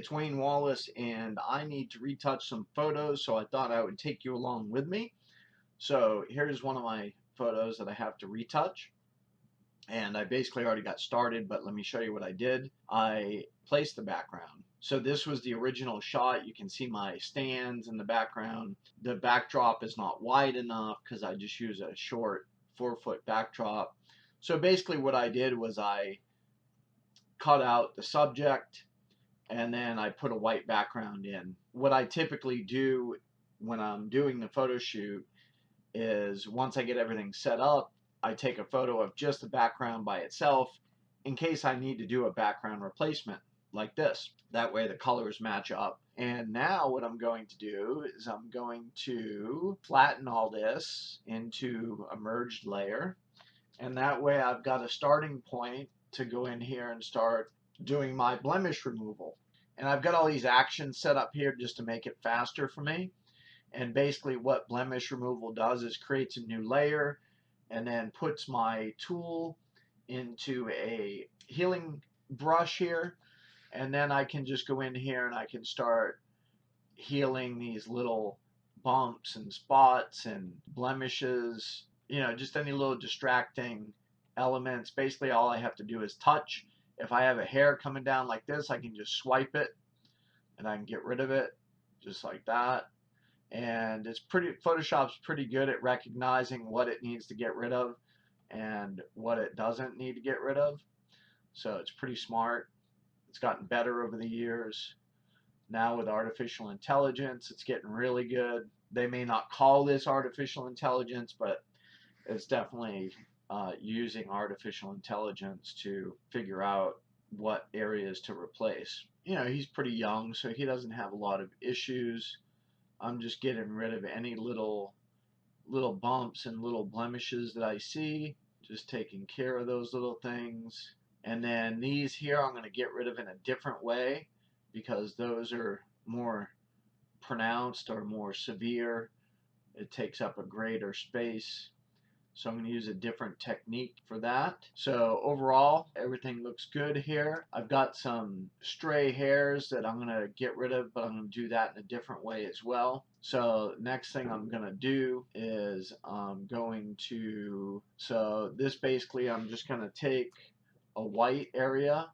it's Wayne Wallace, and I need to retouch some photos, so I thought I would take you along with me. So here's one of my photos that I have to retouch, and I basically already got started, but let me show you what I did. I placed the background. So this was the original shot. You can see my stands in the background. The backdrop is not wide enough because I just use a short 4-foot backdrop. So basically what I did was I cut out the subject, and then I put a white background in. What I typically do when I'm doing the photo shoot is once I get everything set up, I take a photo of just the background by itself in case I need to do a background replacement like this. That way the colors match up. And now what I'm going to do is I'm going to flatten all this into a merged layer. And that way I've got a starting point to go in here and start doing my blemish removal. And I've got all these actions set up here just to make it faster for me. And basically what blemish removal does is creates a new layer and then puts my tool into a healing brush here. And then I can just go in here and I can start healing these little bumps and spots and blemishes, just any little distracting elements. Basically all I have to do is touch. If I have a hair coming down like this, I can just swipe it and I can get rid of it just like that. And Photoshop's pretty good at recognizing what it needs to get rid of and what it doesn't need to get rid of. So it's pretty smart. It's gotten better over the years. Now with artificial intelligence, it's getting really good. They may not call this artificial intelligence, but it's definitely using artificial intelligence to figure out what areas to replace. He's pretty young, so he doesn't have a lot of issues. I'm just getting rid of any little bumps and little blemishes that I see, just taking care of those little things. And then these here I'm going to get rid of in a different way because those are more pronounced or more severe. It takes up a greater space. So I'm going to use a different technique for that. So overall, everything looks good here. I've got some stray hairs that I'm going to get rid of, but I'm going to do that in a different way as well. So next thing I'm going to do is so this basically I'm just going to take a white area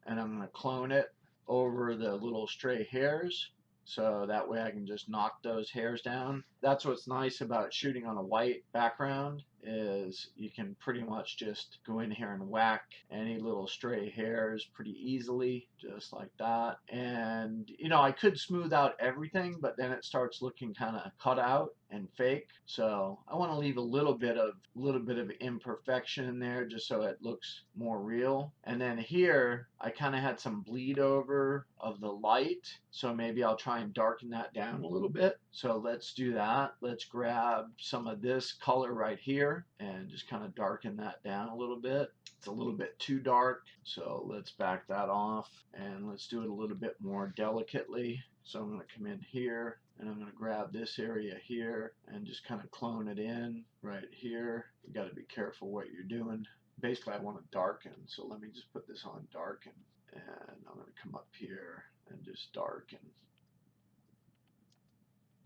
and I'm going to clone it over the little stray hairs. So that way I can just knock those hairs down. That's what's nice about shooting on a white background is you can pretty much just go in here and whack any little stray hairs pretty easily, just like that. And I could smooth out everything, but then it starts looking kind of cut out and fake. So I want to leave a little bit of imperfection in there just so it looks more real. And then here I kind of had some bleed over of the light, so maybe I'll try and darken that down a little bit. So let's do that. Let's grab some of this color right here and just kind of darken that down a little bit. It's a little bit too dark, so let's back that off and let's do it a little bit more delicately. So I'm going to come in here and I'm going to grab this area here and just kind of clone it in right here. You got to be careful what you're doing. Basically I want to darken, so let me just put this on darken, and I'm going to come up here and just darken.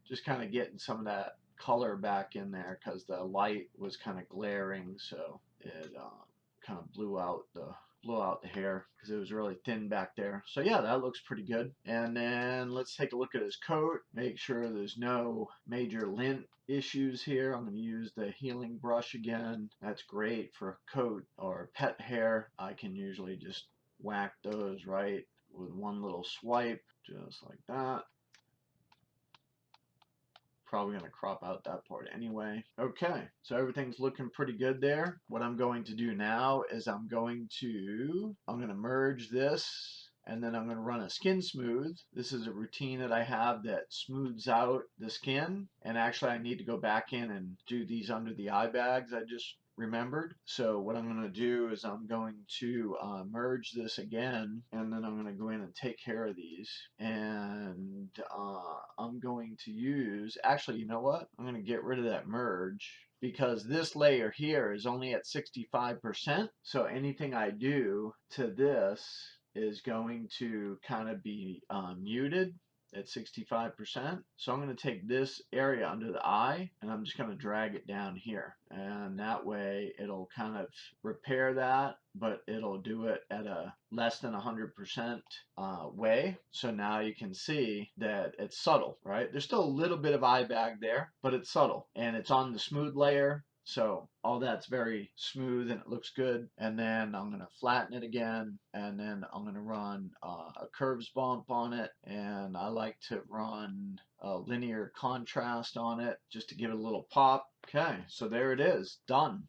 Just kind of getting some of that color back in there because the light was kind of glaring, so it kind of blew out the hair because it was really thin back there. So yeah, that looks pretty good. And then let's take a look at his coat, make sure there's no major lint issues here. I'm going to use the healing brush again. That's great for a coat or pet hair. I can usually just whack those right with one little swipe, just like that. Probably going to crop out that part anyway. Okay, so everything's looking pretty good there. What I'm going to do now is I'm going to merge this, and then I'm going to run a skin smooth. This is a routine that I have that smooths out the skin, and actually I need to go back in and do these under the eye bags I just remembered. So what I'm going to do is I'm going to merge this again, and then I'm going to go in and take care of these. And I'm going to use, actually, you know what? I'm going to get rid of that merge because this layer here is only at 65%. So anything I do to this is going to kind of be muted at 65%. So I'm going to take this area under the eye and I'm just going to drag it down here. And that way it'll kind of repair that, but it'll do it at a less than 100% way. So now you can see that it's subtle, right? There's still a little bit of eye bag there, but it's subtle and it's on the smooth layer. So all that's very smooth and it looks good. And then I'm going to flatten it again. And then I'm going to run a curves bump on it. And I like to run a linear contrast on it just to give it a little pop. Okay, so there it is, done.